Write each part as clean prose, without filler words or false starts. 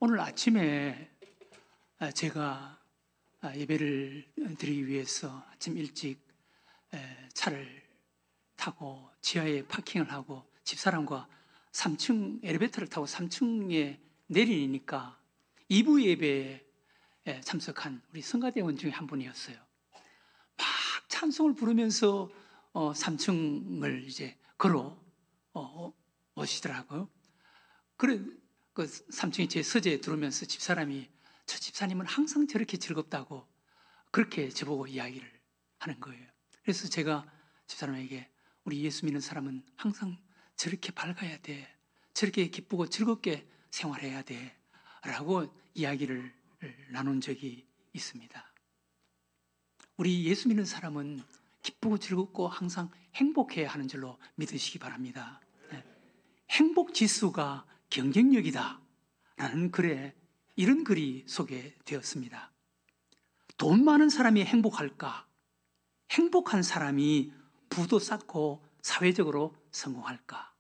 오늘 아침에 제가 예배를 드리기 위해서 아침 일찍 차를 타고 지하에 파킹을 하고 집사람과 3층 엘리베이터를 타고 3층에 내리니까 2부 예배에 참석한 우리 성가대원 중에 한 분이었어요. 막 찬송을 부르면서 3층을 이제 걸어 오시더라고요. 그래, 그 3층에 제 서재에 들어오면서 집사람이 저 집사님은 항상 저렇게 즐겁다고 그렇게 저보고 이야기를 하는 거예요. 그래서 제가 집사람에게 우리 예수 믿는 사람은 항상 저렇게 밝아야 돼, 저렇게 기쁘고 즐겁게 생활해야 돼 라고 이야기를 나눈 적이 있습니다. 우리 예수 믿는 사람은 기쁘고 즐겁고 항상 행복해야 하는 줄로 믿으시기 바랍니다. 행복 지수가 경쟁력이다 라는 글에 이런 글이 소개되었습니다. 돈 많은 사람이 행복할까? 행복한 사람이 부도 쌓고 사회적으로 성공할까?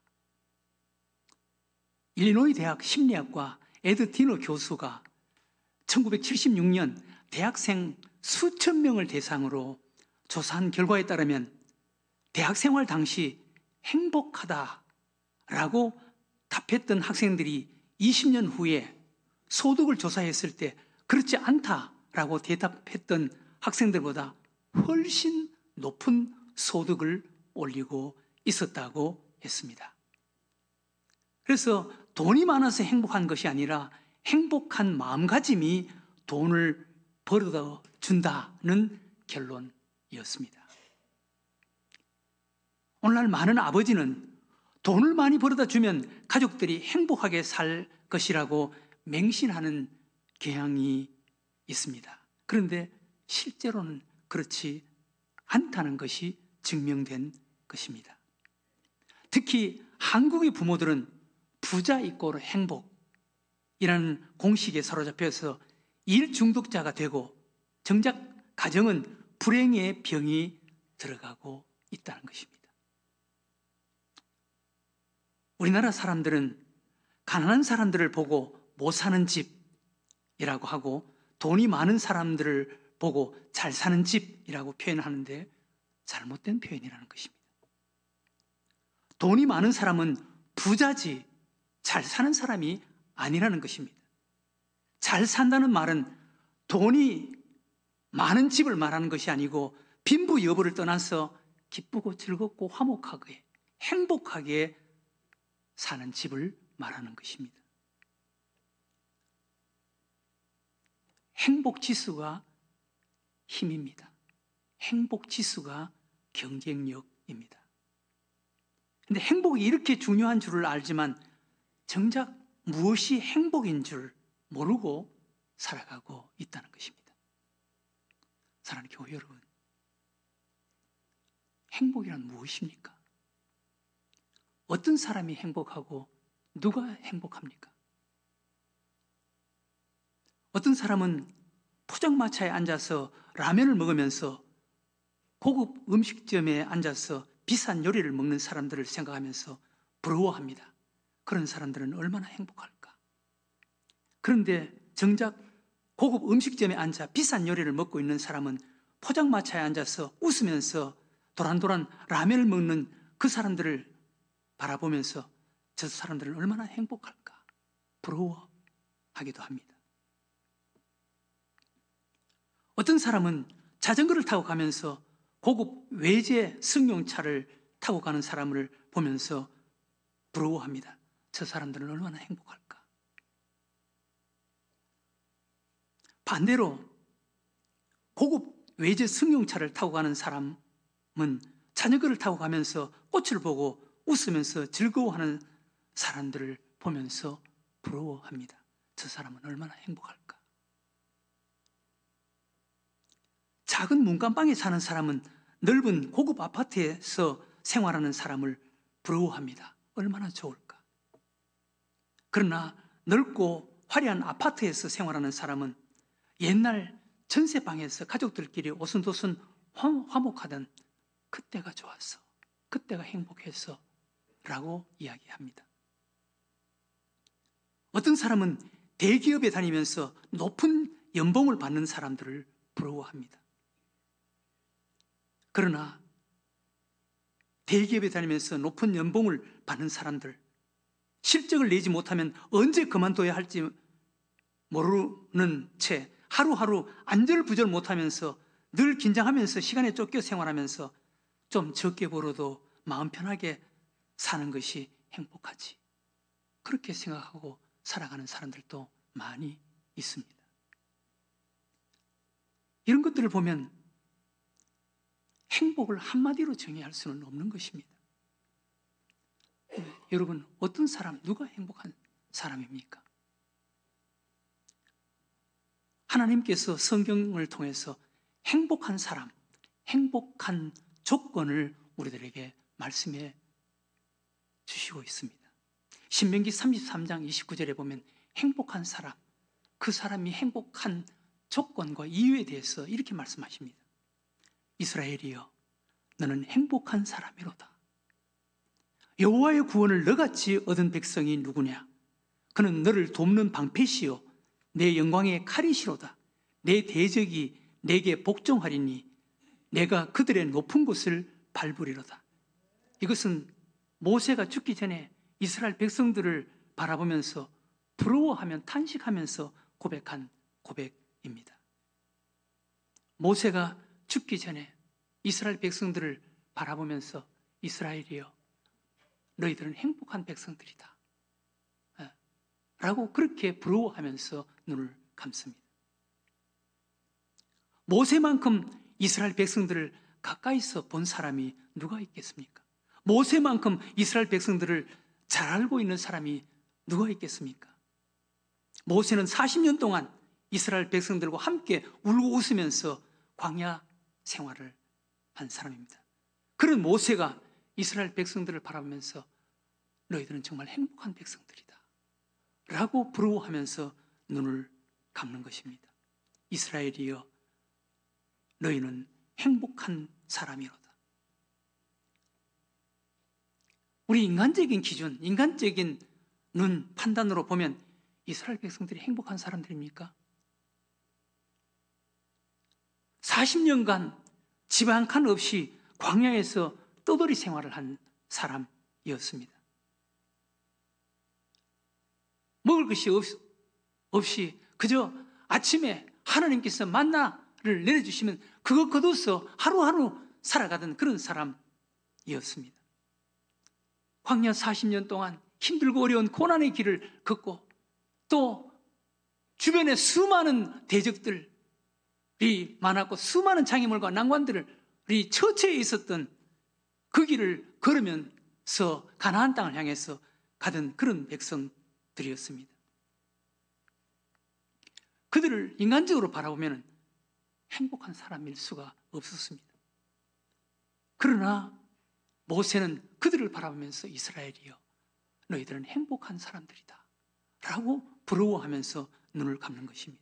일리노이 대학 심리학과 에드 디너 교수가 1976년 대학생 수천 명을 대상으로 조사한 결과에 따르면 대학생활 당시 행복하다라고 답했던 학생들이 20년 후에 소득을 조사했을 때 그렇지 않다라고 대답했던 학생들보다 훨씬 높은 소득을 올리고 있었다고 했습니다. 그래서 돈이 많아서 행복한 것이 아니라 행복한 마음가짐이 돈을 벌어다 준다는 결론이었습니다. 오늘날 많은 아버지는 돈을 많이 벌어다 주면 가족들이 행복하게 살 것이라고 맹신하는 경향이 있습니다. 그런데 실제로는 그렇지 않다는 것이 증명된 것입니다. 특히 한국의 부모들은 부자 이꼬르 행복이라는 공식에 사로잡혀서 일 중독자가 되고 정작 가정은 불행의 병이 들어가고 있다는 것입니다. 우리나라 사람들은 가난한 사람들을 보고 못 사는 집이라고 하고 돈이 많은 사람들을 보고 잘 사는 집이라고 표현하는데 잘못된 표현이라는 것입니다. 돈이 많은 사람은 부자지 잘 사는 사람이 아니라는 것입니다. 잘 산다는 말은 돈이 많은 집을 말하는 것이 아니고 빈부 여부를 떠나서 기쁘고 즐겁고 화목하게 행복하게 사는 집을 말하는 것입니다. 행복 지수가 힘입니다. 행복 지수가 경쟁력입니다. 근데 행복이 이렇게 중요한 줄을 알지만 정작 무엇이 행복인 줄 모르고 살아가고 있다는 것입니다. 사랑하는 교회 여러분, 행복이란 무엇입니까? 어떤 사람이 행복하고 누가 행복합니까? 어떤 사람은 포장마차에 앉아서 라면을 먹으면서 고급 음식점에 앉아서 비싼 요리를 먹는 사람들을 생각하면서 부러워합니다. 그런 사람들은 얼마나 행복할까? 그런데 정작 고급 음식점에 앉아 비싼 요리를 먹고 있는 사람은 포장마차에 앉아서 웃으면서 도란도란 라면을 먹는 그 사람들을 바라보면서 저 사람들은 얼마나 행복할까? 부러워하기도 합니다. 어떤 사람은 자전거를 타고 가면서 고급 외제 승용차를 타고 가는 사람을 보면서 부러워합니다. 저 사람들은 얼마나 행복할까? 반대로 고급 외제 승용차를 타고 가는 사람은 자전거를 타고 가면서 꽃을 보고 웃으면서 즐거워하는 사람들을 보면서 부러워합니다. 저 사람은 얼마나 행복할까? 작은 문간방에 사는 사람은 넓은 고급 아파트에서 생활하는 사람을 부러워합니다. 얼마나 좋을까? 그러나 넓고 화려한 아파트에서 생활하는 사람은 옛날 전세방에서 가족들끼리 오순도순 화목하던 그때가 좋았어, 그때가 행복했어 라고 이야기합니다. 어떤 사람은 대기업에 다니면서 높은 연봉을 받는 사람들을 부러워합니다. 그러나 대기업에 다니면서 높은 연봉을 받는 사람들, 실적을 내지 못하면 언제 그만둬야 할지 모르는 채 하루하루 안절부절 못하면서 늘 긴장하면서 시간에 쫓겨 생활하면서 좀 적게 벌어도 마음 편하게 사는 것이 행복하지, 그렇게 생각하고 살아가는 사람들도 많이 있습니다. 이런 것들을 보면 행복을 한마디로 정의할 수는 없는 것입니다. 여러분, 어떤 사람, 누가 행복한 사람입니까? 하나님께서 성경을 통해서 행복한 사람, 행복한 조건을 우리들에게 말씀해 주시고 있습니다. 신명기 33장 29절에 보면 행복한 사람, 그 사람이 행복한 조건과 이유에 대해서 이렇게 말씀하십니다. 이스라엘이여, 너는 행복한 사람이로다. 여호와의 구원을 너같이 얻은 백성이 누구냐? 그는 너를 돕는 방패시요 내 영광의 칼이시로다. 내 대적이 내게 복종하리니 내가 그들의 높은 곳을 밟으리로다. 이것은 모세가 죽기 전에 이스라엘 백성들을 바라보면서 부러워하며 탄식하면서 고백한 고백입니다. 모세가 죽기 전에 이스라엘 백성들을 바라보면서 이스라엘이여, 너희들은 행복한 백성들이다 라고 그렇게 부러워하면서 눈을 감습니다. 모세만큼 이스라엘 백성들을 가까이서 본 사람이 누가 있겠습니까? 모세만큼 이스라엘 백성들을 잘 알고 있는 사람이 누가 있겠습니까? 모세는 40년 동안 이스라엘 백성들과 함께 울고 웃으면서 광야 생활을 한 사람입니다. 그런 모세가 이스라엘 백성들을 바라보면서 너희들은 정말 행복한 백성들이다 라고 부러워하면서 눈을 감는 것입니다. 이스라엘이여, 너희는 행복한 사람이로다. 우리 인간적인 기준, 인간적인 눈 판단으로 보면 이스라엘 백성들이 행복한 사람들입니까? 40년간 집 한 칸 없이 광야에서 떠돌이 생활을 한 사람이었습니다. 먹을 것이 없이 그저 아침에 하나님께서 만나를 내려주시면 그거 거둬서 하루하루 살아가던 그런 사람이었습니다. 광야 40년 동안 힘들고 어려운 고난의 길을 걷고 또 주변에 수많은 대적들이 많았고 수많은 장애물과 난관들이 처처에 있었던 그 길을 걸으면서 가나안 땅을 향해서 가던 그런 백성들이었습니다. 그들을 인간적으로 바라보면 행복한 사람일 수가 없었습니다. 그러나 모세는 그들을 바라보면서 이스라엘이여, 너희들은 행복한 사람들이다 라고 부러워하면서 눈을 감는 것입니다.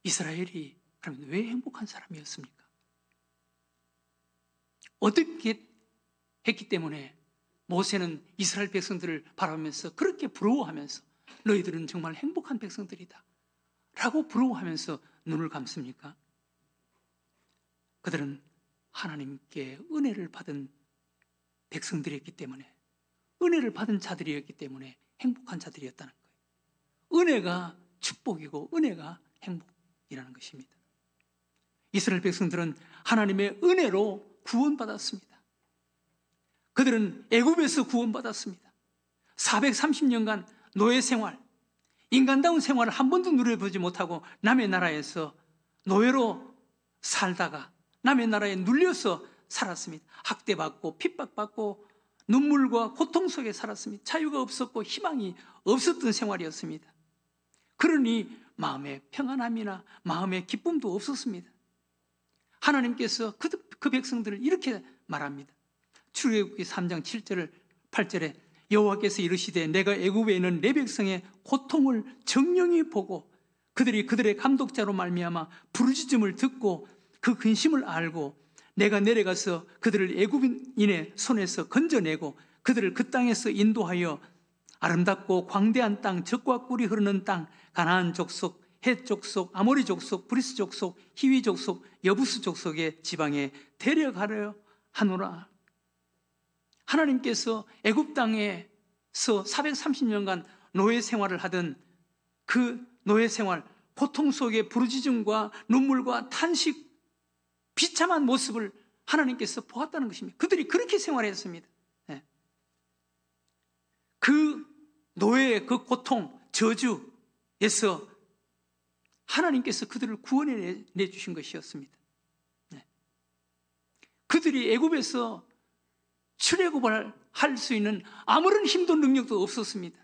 이스라엘이 그러면 왜 행복한 사람이었습니까? 어떻게 했기 때문에 모세는 이스라엘 백성들을 바라보면서 그렇게 부러워하면서 너희들은 정말 행복한 백성들이다 라고 부러워하면서 눈을 감습니까? 그들은 하나님께 은혜를 받은 백성들이었기 때문에, 은혜를 받은 자들이었기 때문에 행복한 자들이었다는 거예요. 은혜가 축복이고 은혜가 행복이라는 것입니다. 이스라엘 백성들은 하나님의 은혜로 구원받았습니다. 그들은 애굽에서 구원받았습니다. 430년간 노예 생활, 인간다운 생활을 한 번도 누려보지 못하고 남의 나라에서 노예로 살다가 남의 나라에 눌려서 살았습니다. 학대받고 핍박받고 눈물과 고통 속에 살았습니다. 자유가 없었고 희망이 없었던 생활이었습니다. 그러니 마음의 평안함이나 마음의 기쁨도 없었습니다. 하나님께서 그 백성들을 이렇게 말합니다. 출애굽기 3장 7절 8절에 여호와께서 이르시되 내가 애굽에 있는 내 백성의 고통을 정령히 보고 그들이 그들의 감독자로 말미암아 부르짖음을 듣고 그 근심을 알고 내가 내려가서 그들을 애굽인의 손에서 건져내고 그들을 그 땅에서 인도하여 아름답고 광대한 땅, 젖과 꿀이 흐르는 땅, 가나안 족속, 헷 족속, 아모리 족속, 브리스 족속, 히위 족속, 여부스 족속의 지방에 데려가려 하노라. 하나님께서 애굽 땅에서 430년간 노예 생활을 하던 그 노예 생활, 고통 속의 부르짖음과 눈물과 탄식, 비참한 모습을 하나님께서 보았다는 것입니다. 그들이 그렇게 생활했습니다. 그 노예의 그 고통, 저주에서 하나님께서 그들을 구원해 내주신 것이었습니다. 그들이 애굽에서 출애굽을 할 수 있는 아무런 힘도 능력도 없었습니다.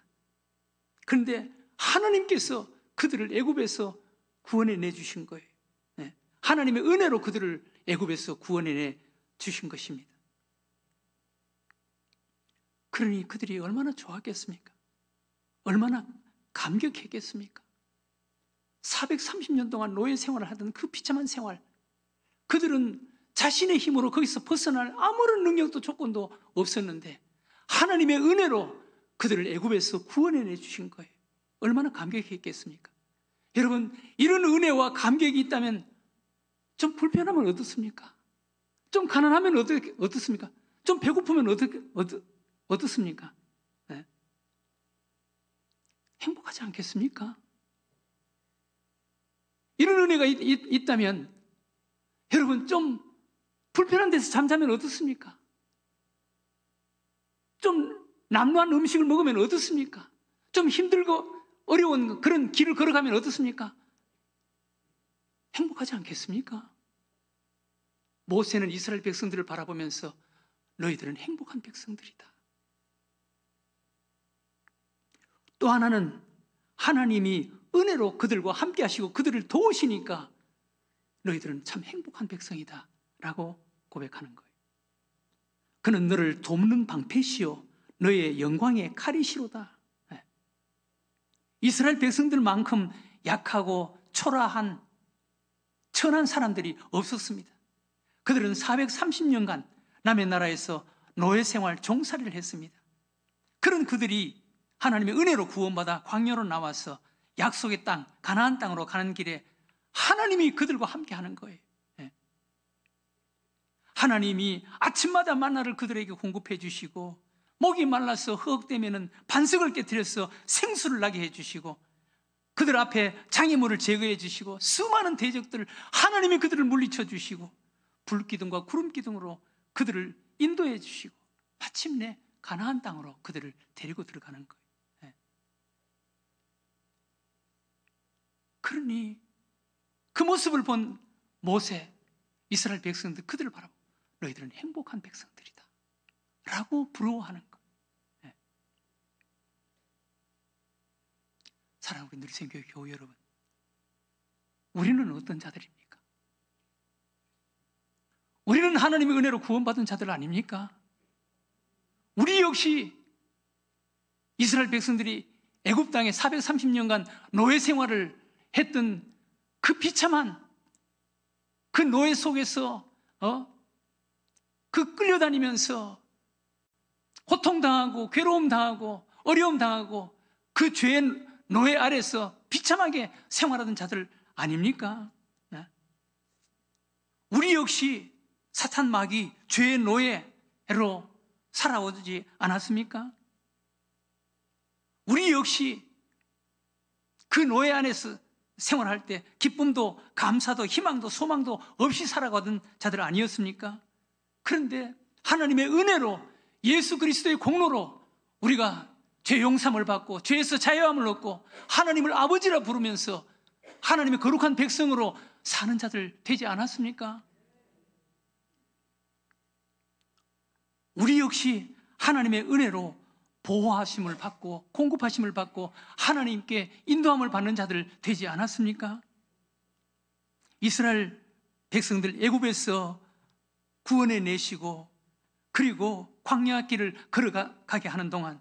그런데 하나님께서 그들을 애굽에서 구원해 내주신 거예요. 하나님의 은혜로 그들을 애굽에서 구원해 내주신 것입니다. 그러니 그들이 얼마나 좋았겠습니까? 얼마나 감격했겠습니까? 430년 동안 노예 생활을 하던 그 비참한 생활, 그들은 자신의 힘으로 거기서 벗어날 아무런 능력도 조건도 없었는데 하나님의 은혜로 그들을 애굽에서 구원해 주신 거예요. 얼마나 감격했겠습니까? 여러분, 이런 은혜와 감격이 있다면 좀 불편하면 어떻습니까? 좀 가난하면 어떻습니까? 좀 배고프면 어떻습니까? 네. 행복하지 않겠습니까? 이런 은혜가 있다면 여러분, 좀 불편한 데서 잠자면 어떻습니까? 좀 남루한 음식을 먹으면 어떻습니까? 좀 힘들고 어려운 그런 길을 걸어가면 어떻습니까? 행복하지 않겠습니까? 모세는 이스라엘 백성들을 바라보면서 너희들은 행복한 백성들이다. 또 하나는 하나님이 은혜로 그들과 함께 하시고 그들을 도우시니까 너희들은 참 행복한 백성이다 라고 고백하는 거예요. 그는 너를 돕는 방패시요 너의 영광의 칼이시로다. 이스라엘 백성들만큼 약하고 초라한 천한 사람들이 없었습니다. 그들은 430년간 남의 나라에서 노예 생활 종살이를 했습니다. 그런 그들이 하나님의 은혜로 구원받아 광야로 나와서 약속의 땅, 가나안 땅으로 가는 길에 하나님이 그들과 함께 하는 거예요. 하나님이 아침마다 만나를 그들에게 공급해 주시고 목이 말라서 허걱대면은 반석을 깨뜨려서 생수를 나게 해 주시고 그들 앞에 장애물을 제거해 주시고 수많은 대적들을 하나님이 그들을 물리쳐 주시고 불기둥과 구름기둥으로 그들을 인도해 주시고 마침내 가나안 땅으로 그들을 데리고 들어가는 거예요. 그러니 그 모습을 본 모세, 이스라엘 백성들 그들을 바라보고 너희들은 행복한 백성들이다 라고 부러워하는 거예요. 사랑하는 우리 누리생교회 교우 여러분, 우리는 어떤 자들입니까? 우리는 하나님의 은혜로 구원받은 자들 아닙니까? 우리 역시 이스라엘 백성들이 애굽 땅에 430년간 노예 생활을 했던 그 비참한 그 노예 속에서 그 끌려다니면서 고통당하고 괴로움당하고 어려움당하고 그 죄의 노예 아래서 비참하게 생활하던 자들 아닙니까? 우리 역시 사탄 마귀 죄의 노예로 살아오지 않았습니까? 우리 역시 그 노예 안에서 생활할 때 기쁨도 감사도 희망도 소망도 없이 살아가던 자들 아니었습니까? 그런데 하나님의 은혜로 예수 그리스도의 공로로 우리가 죄 용서함을 받고 죄에서 자유함을 얻고 하나님을 아버지라 부르면서 하나님의 거룩한 백성으로 사는 자들 되지 않았습니까? 우리 역시 하나님의 은혜로 보호하심을 받고 공급하심을 받고 하나님께 인도함을 받는 자들 되지 않았습니까? 이스라엘 백성들 애굽에서 구원해 내시고 그리고 광야 길을 걸어가게 하는 동안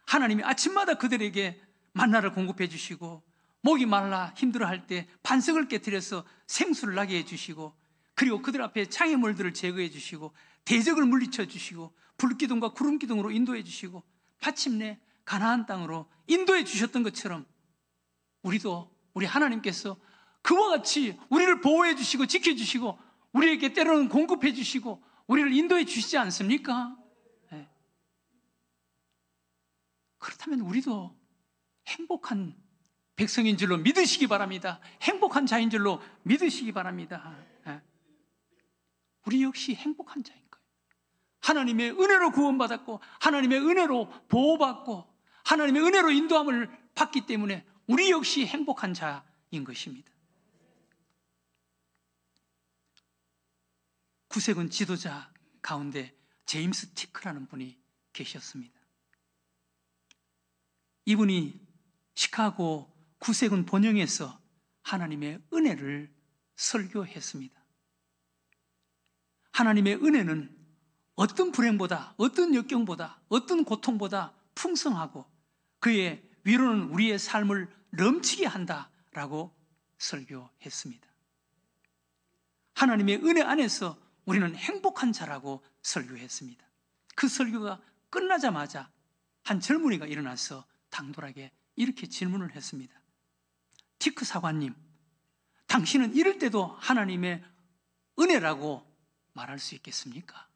하나님이 아침마다 그들에게 만나를 공급해 주시고 목이 말라 힘들어할 때 반석을 깨뜨려서 생수를 나게 해주시고 그리고 그들 앞에 장애물들을 제거해 주시고 대적을 물리쳐 주시고 불기둥과 구름기둥으로 인도해 주시고 마침내 가나안 땅으로 인도해 주셨던 것처럼 우리도 우리 하나님께서 그와 같이 우리를 보호해 주시고 지켜주시고 우리에게 때로는 공급해 주시고 우리를 인도해 주시지 않습니까? 네. 그렇다면 우리도 행복한 백성인 줄로 믿으시기 바랍니다. 행복한 자인 줄로 믿으시기 바랍니다. 네. 우리 역시 행복한 자인 거예요. 하나님의 은혜로 구원받았고 하나님의 은혜로 보호받고 하나님의 은혜로 인도함을 받기 때문에 우리 역시 행복한 자인 것입니다. 구세군 지도자 가운데 제임스 티크라는 분이 계셨습니다. 이분이 시카고 구세군 본영에서 하나님의 은혜를 설교했습니다. 하나님의 은혜는 어떤 불행보다, 어떤 역경보다, 어떤 고통보다 풍성하고 그의 위로는 우리의 삶을 넘치게 한다라고 설교했습니다. 하나님의 은혜 안에서 우리는 행복한 자라고 설교했습니다. 그 설교가 끝나자마자 한 젊은이가 일어나서 당돌하게 이렇게 질문을 했습니다. 티크 사관님, 당신은 이럴 때도 하나님의 은혜라고 말할 수 있겠습니까?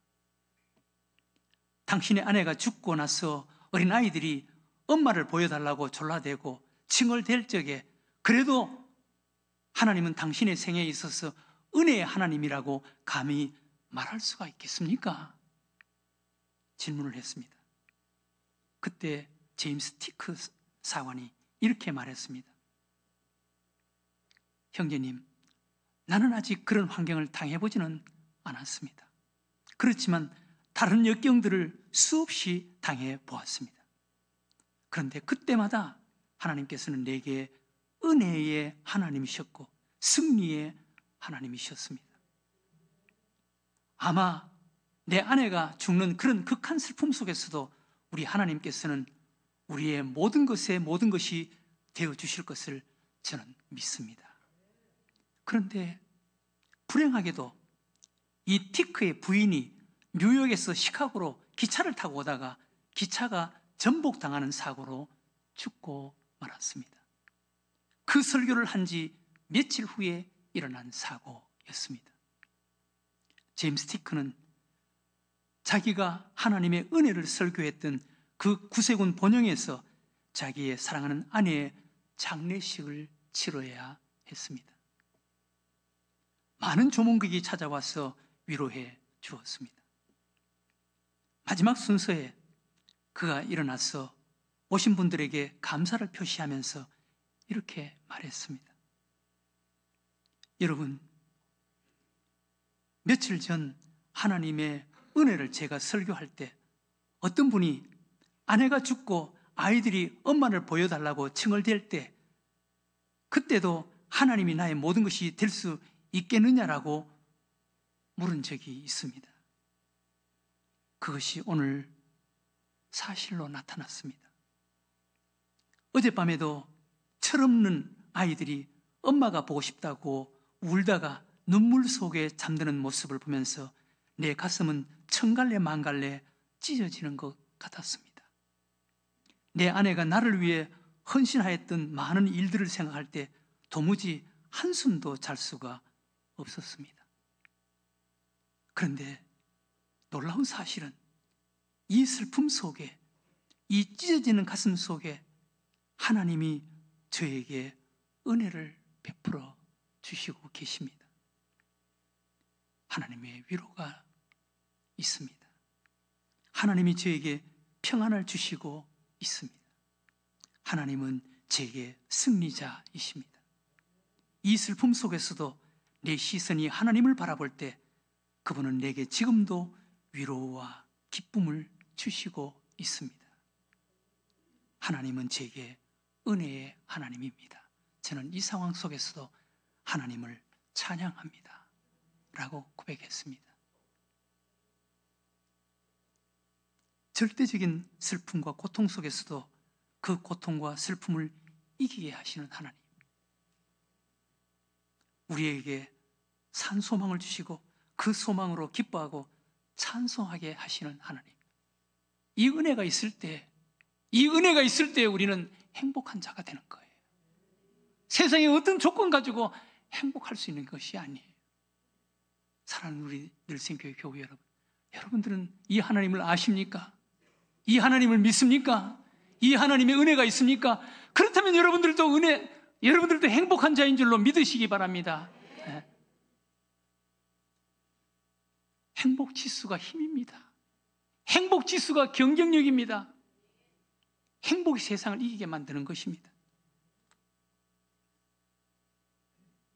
당신의 아내가 죽고 나서 어린아이들이 엄마를 보여달라고 졸라대고 칭얼댈 적에 그래도 하나님은 당신의 생애에 있어서 은혜의 하나님이라고 감히 말할 수가 있겠습니까? 질문을 했습니다. 그때 제임스 티크 사관이 이렇게 말했습니다. 형제님, 나는 아직 그런 환경을 당해보지는 않았습니다. 그렇지만 다른 역경들을 수없이 당해보았습니다. 그런데 그때마다 하나님께서는 내게 은혜의 하나님이셨고 승리의 하나님이셨습니다. 아마 내 아내가 죽는 그런 극한 슬픔 속에서도 우리 하나님께서는 우리의 모든 것에 모든 것이 되어주실 것을 저는 믿습니다. 그런데 불행하게도 이 티크의 부인이 뉴욕에서 시카고로 기차를 타고 오다가 기차가 전복당하는 사고로 죽고 말았습니다. 그 설교를 한 지 며칠 후에 일어난 사고였습니다. 제임스 티크는 자기가 하나님의 은혜를 설교했던 그 구세군 본영에서 자기의 사랑하는 아내의 장례식을 치러야 했습니다. 많은 조문객이 찾아와서 위로해 주었습니다. 마지막 순서에 그가 일어나서 오신 분들에게 감사를 표시하면서 이렇게 말했습니다. 여러분, 며칠 전 하나님의 은혜를 제가 설교할 때 어떤 분이 아내가 죽고 아이들이 엄마를 보여달라고 칭얼댈 때 그때도 하나님이 나의 모든 것이 될 수 있겠느냐라고 물은 적이 있습니다. 그것이 오늘 사실로 나타났습니다. 어젯밤에도 철없는 아이들이 엄마가 보고 싶다고 울다가 눈물 속에 잠드는 모습을 보면서 내 가슴은 천갈래 만갈래 찢어지는 것 같았습니다. 내 아내가 나를 위해 헌신하였던 많은 일들을 생각할 때 도무지 한숨도 잘 수가 없었습니다. 그런데 놀라운 사실은 이 슬픔 속에, 이 찢어지는 가슴 속에 하나님이 저에게 은혜를 베풀어 주시고 계십니다. 하나님의 위로가 있습니다. 하나님이 저에게 평안을 주시고 있습니다. 하나님은 제게 승리자이십니다. 이 슬픔 속에서도 내 시선이 하나님을 바라볼 때 그분은 내게 지금도 위로와 기쁨을 주시고 있습니다. 하나님은 제게 은혜의 하나님입니다. 저는 이 상황 속에서도 하나님을 찬양합니다. 라고 고백했습니다. 절대적인 슬픔과 고통 속에서도 그 고통과 슬픔을 이기게 하시는 하나님. 우리에게 산 소망을 주시고 그 소망으로 기뻐하고 찬송하게 하시는 하나님. 이 은혜가 있을 때 이 은혜가 있을 때 우리는 행복한 자가 되는 거예요. 세상의 어떤 조건 가지고 행복할 수 있는 것이 아니에요. 사랑하는 우리 늘생교회 교회 여러분, 여러분들은 이 하나님을 아십니까? 이 하나님을 믿습니까? 이 하나님의 은혜가 있습니까? 그렇다면 여러분들도 행복한 자인 줄로 믿으시기 바랍니다. 네. 행복 지수가 힘입니다. 행복 지수가 경쟁력입니다. 행복이 세상을 이기게 만드는 것입니다.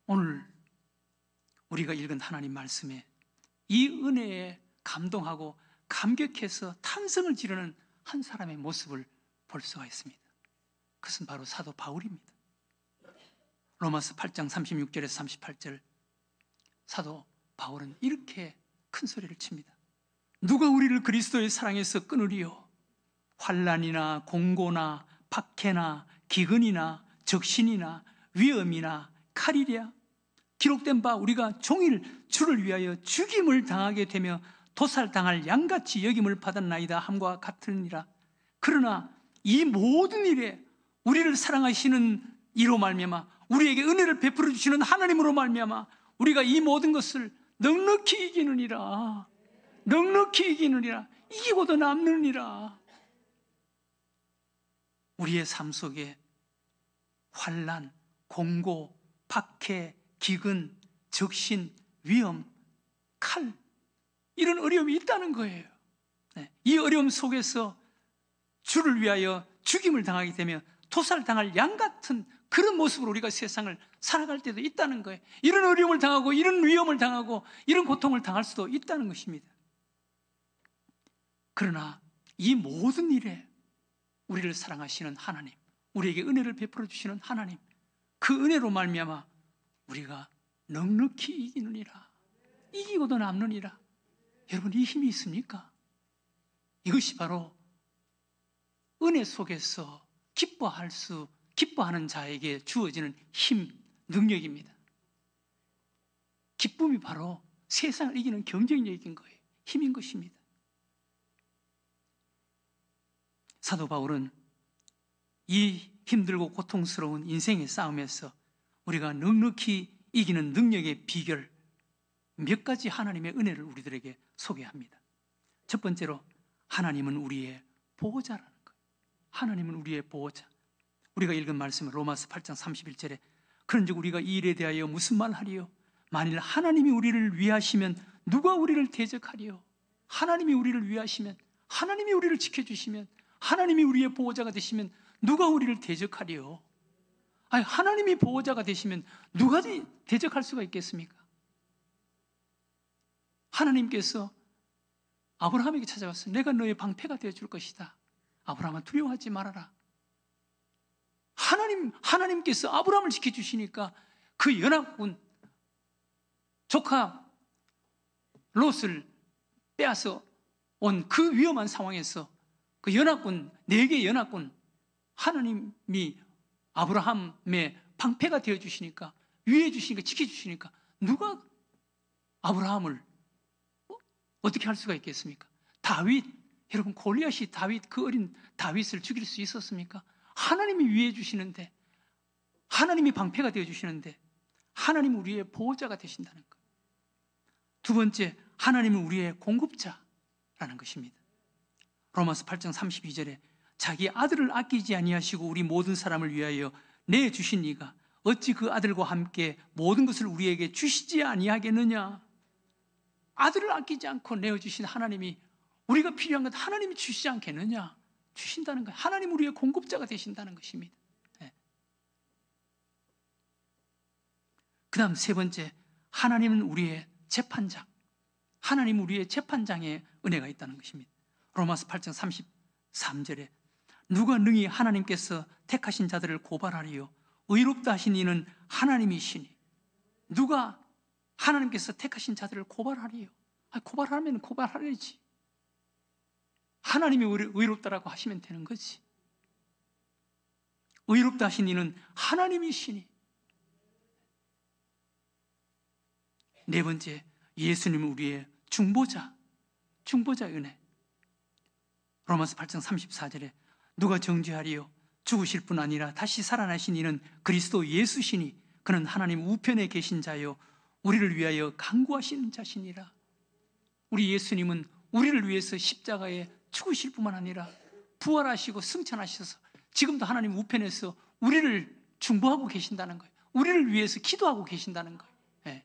오늘 우리가 읽은 하나님 말씀에 이 은혜에 감동하고 감격해서 탄성을 지르는 한 사람의 모습을 볼 수가 있습니다. 그것은 바로 사도 바울입니다. 로마서 8장 36절에서 38절, 사도 바울은 이렇게 큰 소리를 칩니다. 누가 우리를 그리스도의 사랑에서 끊으리요? 환난이나 공고나 박해나 기근이나 적신이나 위험이나 칼이랴. 기록된 바 우리가 종일 주를 위하여 죽임을 당하게 되며 도살당할 양같이 여김을 받았나이다 함과 같으니라. 그러나 이 모든 일에 우리를 사랑하시는 이로 말미암아, 우리에게 은혜를 베풀어 주시는 하나님으로 말미암아 우리가 이 모든 것을 넉넉히 이기느니라. 넉넉히 이기느니라. 이기고도 남느니라. 우리의 삶 속에 환난, 공고, 박해, 기근, 적신, 위험, 칼, 이런 어려움이 있다는 거예요. 이 어려움 속에서 주를 위하여 죽임을 당하게 되면 도살당할 양 같은 그런 모습으로 우리가 세상을 살아갈 때도 있다는 거예요. 이런 어려움을 당하고 이런 위험을 당하고 이런 고통을 당할 수도 있다는 것입니다. 그러나 이 모든 일에 우리를 사랑하시는 하나님, 우리에게 은혜를 베풀어 주시는 하나님, 그 은혜로 말미암아 우리가 넉넉히 이기느니라. 이기고도 남느니라. 여러분, 이 힘이 있습니까? 이것이 바로 은혜 속에서 기뻐하는 자에게 주어지는 힘, 능력입니다. 기쁨이 바로 세상을 이기는 경쟁력인 거예요. 힘인 것입니다. 사도 바울은 이 힘들고 고통스러운 인생의 싸움에서 우리가 넉넉히 이기는 능력의 비결 몇 가지 하나님의 은혜를 우리들에게 소개합니다. 첫 번째로, 하나님은 우리의 보호자라는 거예요. 하나님은 우리의 보호자. 우리가 읽은 말씀은 로마서 8장 31절에 그런즉 우리가 이 일에 대하여 무슨 말하리요? 만일 하나님이 우리를 위하시면 누가 우리를 대적하리요? 하나님이 우리를 위하시면, 하나님이 우리를 지켜주시면, 하나님이 우리의 보호자가 되시면 누가 우리를 대적하리요? 아니, 하나님이 보호자가 되시면 누가 대적할 수가 있겠습니까? 하나님께서 아브라함에게 찾아와서 내가 너의 방패가 되어줄 것이다. 아브라함아, 두려워하지 말아라. 하나님께서 아브라함을 지켜주시니까 그 연합군 조카 롯을 빼앗아 온 그 위험한 상황에서 그 연합군, 4개의 연합군, 하나님이 아브라함의 방패가 되어주시니까, 위해 주시니까, 지켜주시니까 누가 아브라함을 어떻게 할 수가 있겠습니까? 다윗, 여러분, 골리앗이 그 어린 다윗을 죽일 수 있었습니까? 하나님이 위해 주시는데, 하나님이 방패가 되어주시는데, 하나님은 우리의 보호자가 되신다는 것. 두 번째, 하나님은 우리의 공급자라는 것입니다. 로마서 8장 32절에 자기 아들을 아끼지 아니하시고 우리 모든 사람을 위하여 내주신 이가 어찌 그 아들과 함께 모든 것을 우리에게 주시지 아니하겠느냐. 아들을 아끼지 않고 내어주신 하나님이 우리가 필요한 것 하나님이 주시지 않겠느냐. 주신다는 거예요. 하나님 우리의 공급자가 되신다는 것입니다. 네. 그 다음 세 번째, 하나님은 우리의 재판장. 하나님 우리의 재판장에 은혜가 있다는 것입니다. 로마서 8장 33절에 누가 능히 하나님께서 택하신 자들을 고발하리요? 의롭다 하신 이는 하나님이시니. 누가 하나님께서 택하신 자들을 고발하리요? 고발하면 고발하려지. 하나님이 의롭다라고 하시면 되는 거지. 의롭다 하신 이는 하나님이시니. 네 번째, 예수님은 우리의 중보자 은혜. 로마서 8장 34절에 누가 정죄하리요? 죽으실 뿐 아니라 다시 살아나신 이는 그리스도 예수시니 그는 하나님 우편에 계신 자요 우리를 위하여 간구하시는 자시니라. 우리 예수님은 우리를 위해서 십자가에 죽으실 뿐만 아니라 부활하시고 승천하셔서 지금도 하나님 우편에서 우리를 중보하고 계신다는 거예요. 우리를 위해서 기도하고 계신다는 거예요. 예.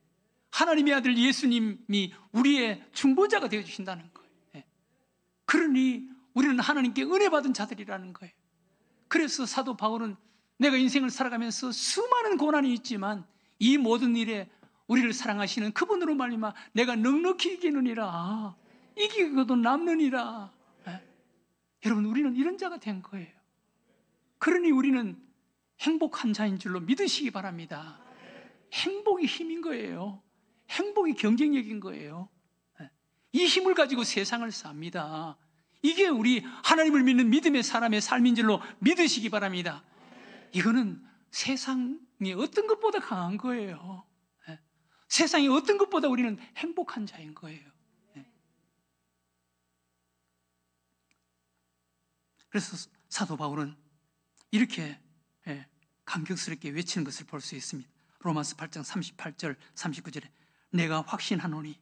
하나님의 아들 예수님이 우리의 중보자가 되어주신다는 거예요. 예. 그러니 우리는 하나님께 은혜 받은 자들이라는 거예요. 그래서 사도 바울은 내가 인생을 살아가면서 수많은 고난이 있지만 이 모든 일에 우리를 사랑하시는 그분으로 말미암아 내가 넉넉히 이기느니라, 이기고도 남느니라. 예. 여러분, 우리는 이런 자가 된 거예요. 그러니 우리는 행복한 자인 줄로 믿으시기 바랍니다. 행복이 힘인 거예요. 행복이 경쟁력인 거예요. 예. 이 힘을 가지고 세상을 삽니다. 이게 우리 하나님을 믿는 믿음의 사람의 삶인 줄로 믿으시기 바랍니다. 이거는 세상의 어떤 것보다 강한 거예요. 예. 세상의 어떤 것보다 우리는 행복한 자인 거예요. 예. 그래서 사도 바울은 이렇게 감격스럽게 외치는 것을 볼 수 있습니다. 로마서 8장 38절 39절에 내가 확신하노니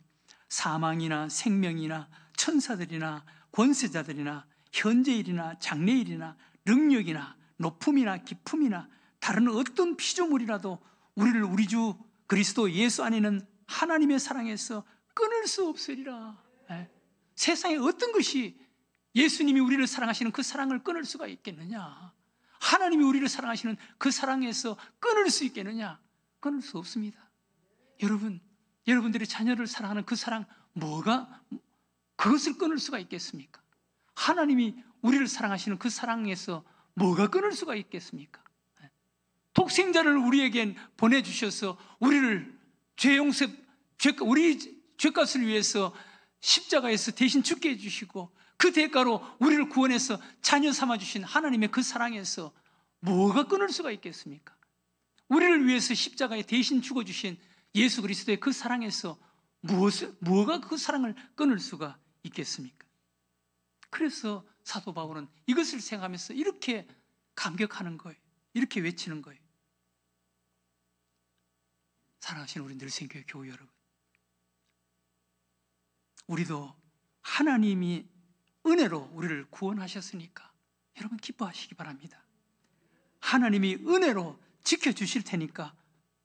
사망이나 생명이나 천사들이나 권세자들이나 현재일이나 장래일이나 능력이나 높음이나 깊음이나 다른 어떤 피조물이라도 우리를 우리 주 그리스도 예수 안에는 하나님의 사랑에서 끊을 수 없으리라. 세상에 어떤 것이 예수님이 우리를 사랑하시는 그 사랑을 끊을 수가 있겠느냐? 하나님이 우리를 사랑하시는 그 사랑에서 끊을 수 있겠느냐? 끊을 수 없습니다. 여러분들이 자녀를 사랑하는 그 사랑, 그것을 끊을 수가 있겠습니까? 하나님이 우리를 사랑하시는 그 사랑에서 뭐가 끊을 수가 있겠습니까? 독생자를 우리에겐 보내주셔서 우리를 우리 죄값을 위해서 십자가에서 대신 죽게 해주시고 그 대가로 우리를 구원해서 자녀 삼아주신 하나님의 그 사랑에서 뭐가 끊을 수가 있겠습니까? 우리를 위해서 십자가에 대신 죽어주신 예수 그리스도의 그 사랑에서 뭐가 그 사랑을 끊을 수가 있겠습니까? 그래서 사도 바울은 이것을 생각하면서 이렇게 감격하는 거예요. 이렇게 외치는 거예요. 사랑하시는 우리 늘생교회 교우 여러분, 우리도 하나님이 은혜로 우리를 구원하셨으니까 여러분 기뻐하시기 바랍니다. 하나님이 은혜로 지켜주실 테니까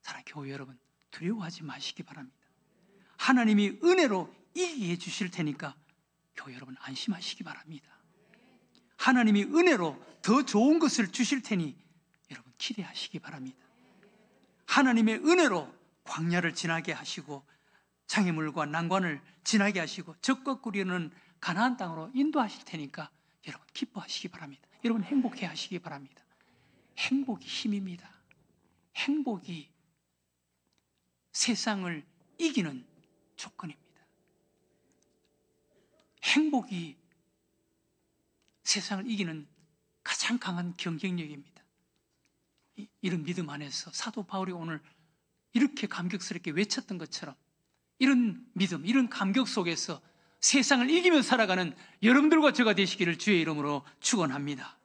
사랑하는 교우 여러분 두려워하지 마시기 바랍니다. 하나님이 은혜로 이기게 해주실 테니까 교우 여러분 안심하시기 바랍니다. 하나님이 은혜로 더 좋은 것을 주실 테니 여러분 기대하시기 바랍니다. 하나님의 은혜로 광야를 지나게 하시고 장애물과 난관을 지나게 하시고 적과 꿀이는 가나안 땅으로 인도하실 테니까 여러분 기뻐하시기 바랍니다. 여러분 행복해 하시기 바랍니다. 행복이 힘입니다. 행복이 세상을 이기는 조건입니다. 행복이 세상을 이기는 가장 강한 경쟁력입니다. 이런 믿음 안에서 사도 바울이 오늘 이렇게 감격스럽게 외쳤던 것처럼 이런 믿음, 이런 감격 속에서 세상을 이기며 살아가는 여러분들과 제가 되시기를 주의 이름으로 축원합니다.